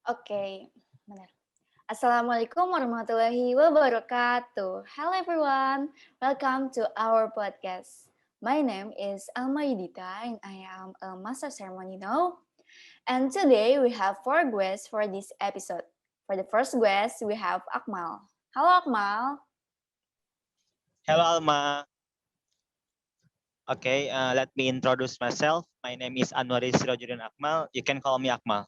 Oke, benar. Assalamualaikum warahmatullahi wabarakatuh. Hello everyone, welcome to our podcast. My name is Alma Yudita and I am a master ceremony now. And today we have four guests for this episode. For the first guest, we have Akmal. Hello Akmal. Hello, Alma. Okay, let me introduce myself. My name is Anwaris Sirojudin Akmal. You can call me Akmal.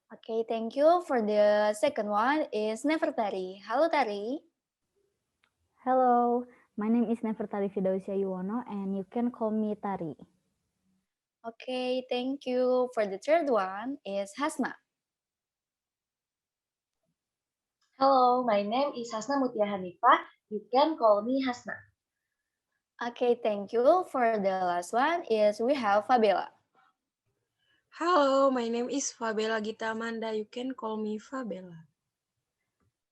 Okay, thank you. For the second one is Nefertari. Hello Tari. Hello, my name is Nefertari Fidausia Yuwono and you can call me Tari. Okay, thank you. For the third one is Hasna. Hello, my name is Hasna Mutia Hanifah. You can call me Hasna. Okay, thank you. For the last one is we have Fabiola. Halo, my name is Fabella Gita Amanda. You can call me Fabella.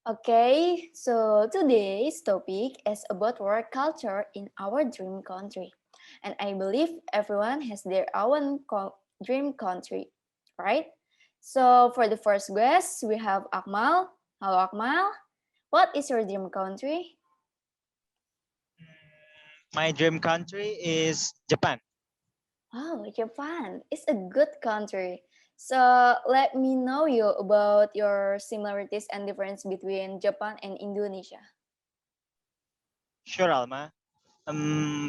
Okay, so today's topic is about work culture in our dream country. And I believe everyone has their own dream country, right? So for the first guest, we have Akmal. Hello Akmal. What is your dream country? My dream country is Japan. Oh, Japan is a good country. So let me know you about your similarities and difference between Japan and Indonesia. Sure, Alma.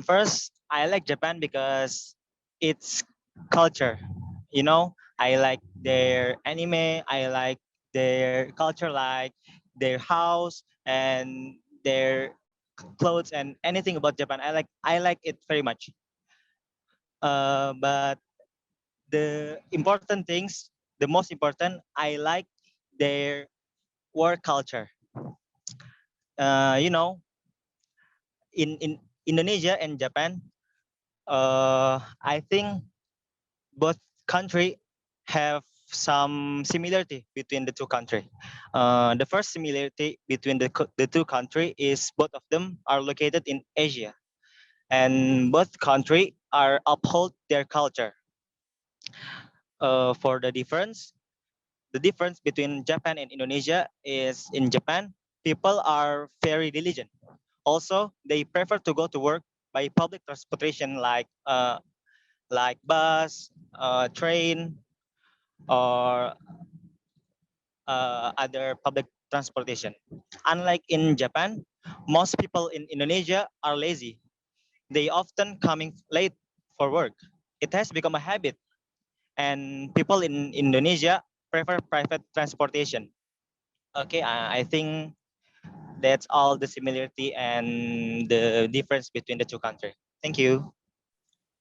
First, I like Japan because it's culture. I like their anime. I like their culture, like their house and their clothes and anything about Japan. I like it very much. But the important things, the most important, I like their work culture. Uh, you know, in Indonesia and Japan, I think both country have some similarity between the two country. The first similarity between the two country is both of them are located in Asia, and both country are uphold their culture. For the difference between Japan and Indonesia is in Japan, people are very diligent. Also, they prefer to go to work by public transportation like bus, train, or other public transportation. Unlike in Japan, most people in Indonesia are lazy. They often coming late for work. It has become a habit, and people in Indonesia prefer private transportation. Okay, I think that's all the similarity and the difference between the two countries. Thank you.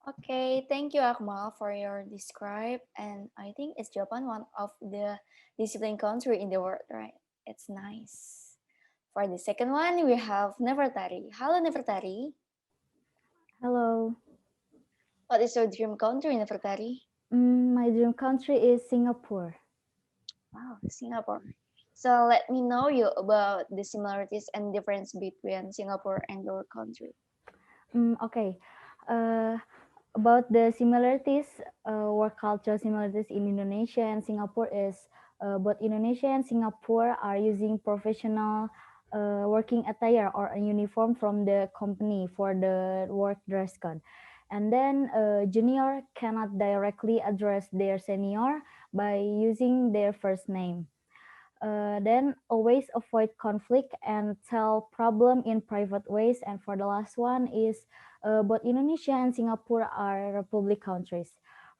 Okay, thank you Akmal for your describe. And I think it's Japan one of the disciplined country in the world, right? It's nice. For the second one, we have Nefertari. Hello Nefertari. Hello, What is your dream country, Nefertari? my dream country is Singapore. Wow, Singapore. So let me know you about the similarities and difference between Singapore and your country. Okay, uh, about the similarities, work culture similarities in Indonesia and Singapore is both Indonesia and Singapore are using professional working attire or a uniform from the company for the work dress code. And then junior cannot directly address their senior by using their first name. Then always avoid conflict and tell problem in private ways. And for the last one is both Indonesia and Singapore are republic countries.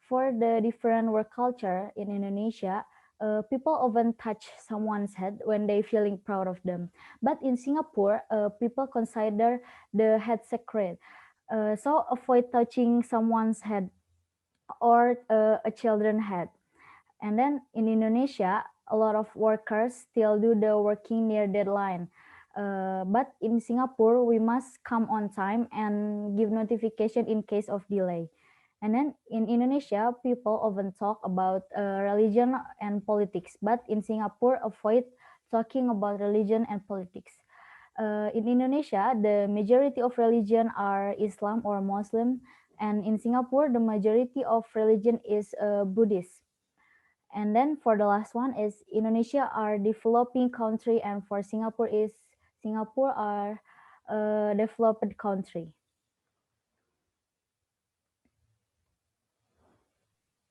For the different work culture in Indonesia, people often touch someone's head when they feeling proud of them. But in Singapore, people consider the head sacred. So avoid touching someone's head or a children's head. And then in Indonesia, a lot of workers still do the working near deadline. But in Singapore, we must come on time and give notification in case of delay. And then in Indonesia, people often talk about religion and politics, but in Singapore, avoid talking about religion and politics. In Indonesia, the majority of religion are Islam or Muslim, and in Singapore, the majority of religion is Buddhist. And then for the last one is Indonesia are developing country, and for Singapore are a developed country.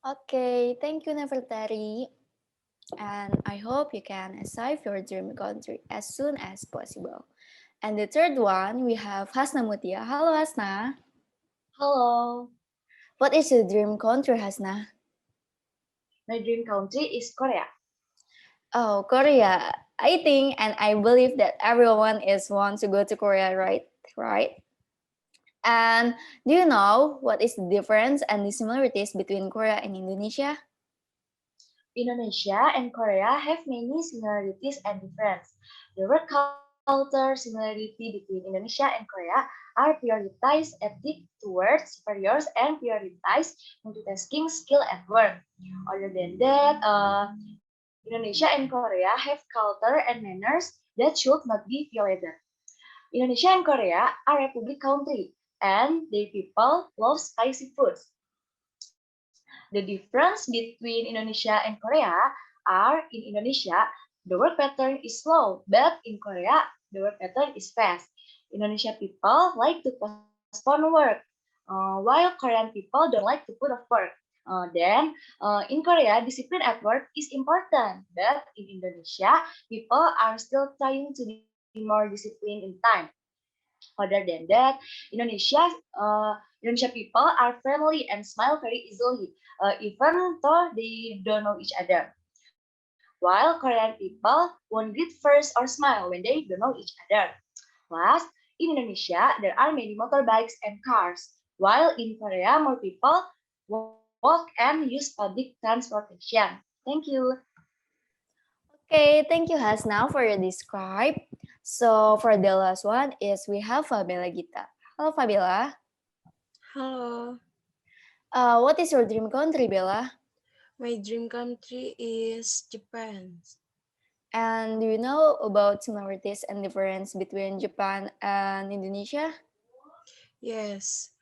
Okay, thank you, Nefertari. And I hope you can achieve your dream country as soon as possible. And the third one, we have Hasna Mutia. Hello, Hasna. Hello, What is your dream country, Hasna? my dream country is Korea. Oh, Korea. I think and I believe that everyone is wants to go to Korea, right? Right? And do you know what is the difference and the similarities between Korea and Indonesia? Indonesia and Korea have many similarities and differences. The work culture similarity between Indonesia and Korea are prioritized ethic towards superiors and prioritize multitasking skill at work. Other than that, Indonesia and Korea have culture and manners that should not be violated. Indonesia and Korea are republic country and their people love spicy foods. The difference between Indonesia and Korea are in Indonesia, the work pattern is slow, but in Korea, the work pattern is fast. Indonesia people like to postpone work, while Korean people don't like to put off work. In Korea, discipline at work is important, but in Indonesia, people are still trying to be more disciplined in time. Other than that, Indonesia, Indonesia people are friendly and smile very easily, even though they don't know each other. While Korean people won't greet first or smile when they don't know each other. Last, in Indonesia, there are many motorbikes and cars, while in Korea, more people walk and use public transportation. Thank you. Okay, thank you Hasna for your describe. So for the last one is we have Fabiola Gita. Hello Fabiola. Hello. What is your dream country, Bella? My dream country is Japan. And do you know about similarities and difference between Japan and Indonesia? Yes.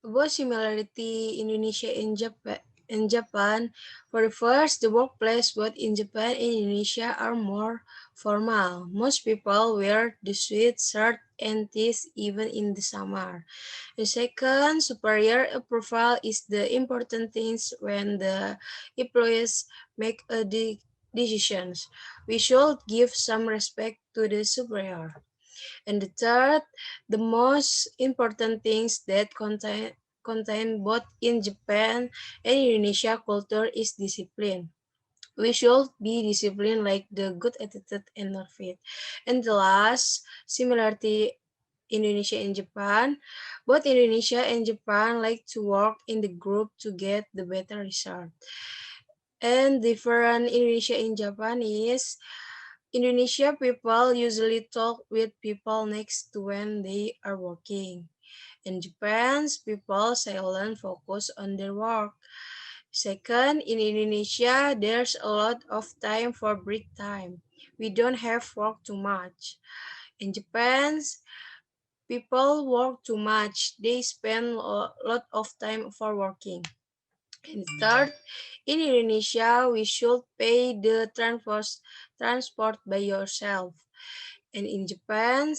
About similarity Indonesia and Japan. For the first, the workplace both in Japan and Indonesia are more formal. Most people wear the suit, shirt, and tees even in the summer. The second, superior approval is the important things when the employees make a decisions. We should give some respect to the superior. And the third, the most important things that contain both in Japan and Indonesia culture is discipline. We should be disciplined like the good attitude and not fit. And the last similarity Indonesia and Japan, both Indonesia and Japan like to work in the group to get the better result. And different Indonesia and Japan is Indonesia people usually talk with people next to when they are working. In Japan's people silent focus on their work. Second, in Indonesia, there's a lot of time for break time. We don't have work too much. In Japan's people work too much. They spend a lot of time for working. And third, in Indonesia, we should pay the transport by yourself. And in Japan,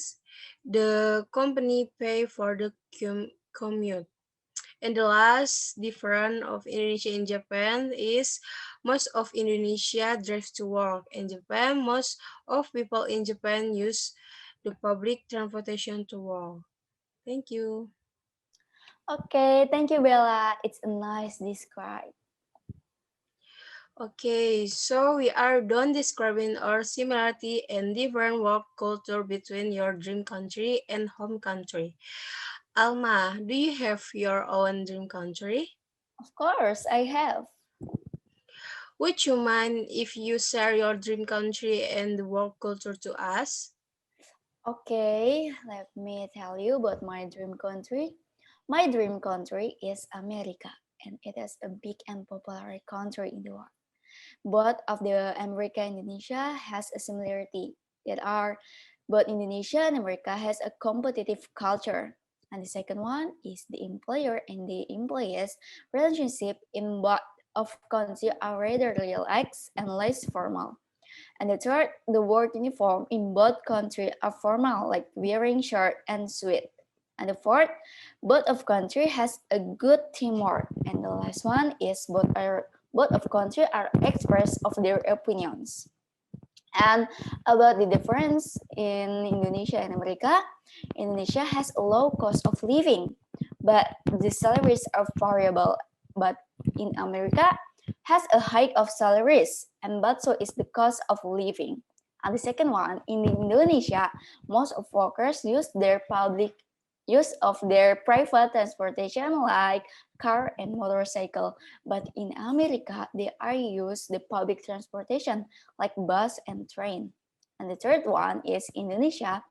the company pay for the commute. And the last difference of Indonesia and Japan is most of Indonesia drive to work. In Japan, most of people in Japan use the public transportation to work. Thank you. Okay, thank you, Bella. It's a nice describe. Okay, so we are done describing our similarity and different work culture between your dream country and home country. Alma, do you have your own dream country? Of course, I have. Would you mind if you share your dream country and the work culture to us? Okay, let me tell you about my dream country. My dream country is America, and it is a big and popular country in the world. Both of the America and Indonesia has a similarity that are both Indonesia and America has a competitive culture. And the second one is the employer and the employees relationship in both of country are rather relaxed and less formal. And the third, the work uniform in both countries are formal, like wearing shirt and suit. And the fourth, both of country has a good teamwork. And the last one is both of country are express of their opinions. And about the difference in Indonesia and America, Indonesia has a low cost of living, but the salaries are variable. But in America, has a hike of salaries, and but so is the cost of living. And the second one, in Indonesia, most of workers use of their private transportation like car and motorcycle. But in America, they are use the public transportation like bus and train. And the third one is Indonesia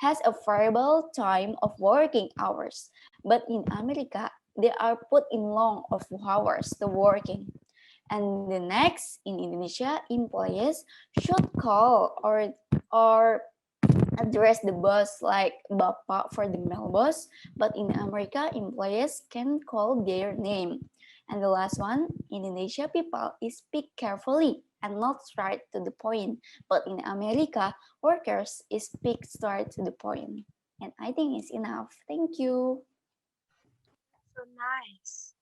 has a variable time of working hours. But in America, they are put in long of hours to working. And the next, in Indonesia, employees should call or address the boss like Bapak for the male boss, but in America, employees can call their name. And the last one, in Indonesia, people speak carefully and not straight to the point, but in America, workers speak straight to the point. And I think it's enough. Thank you. So nice.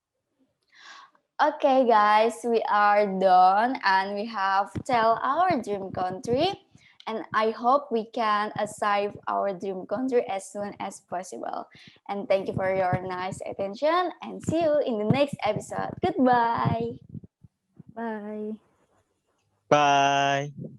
Okay, guys, we are done and we have tell our dream country. And I hope we can achieve our dream country as soon as possible. And thank you for your nice attention and see you in the next episode. Goodbye. Bye. Bye.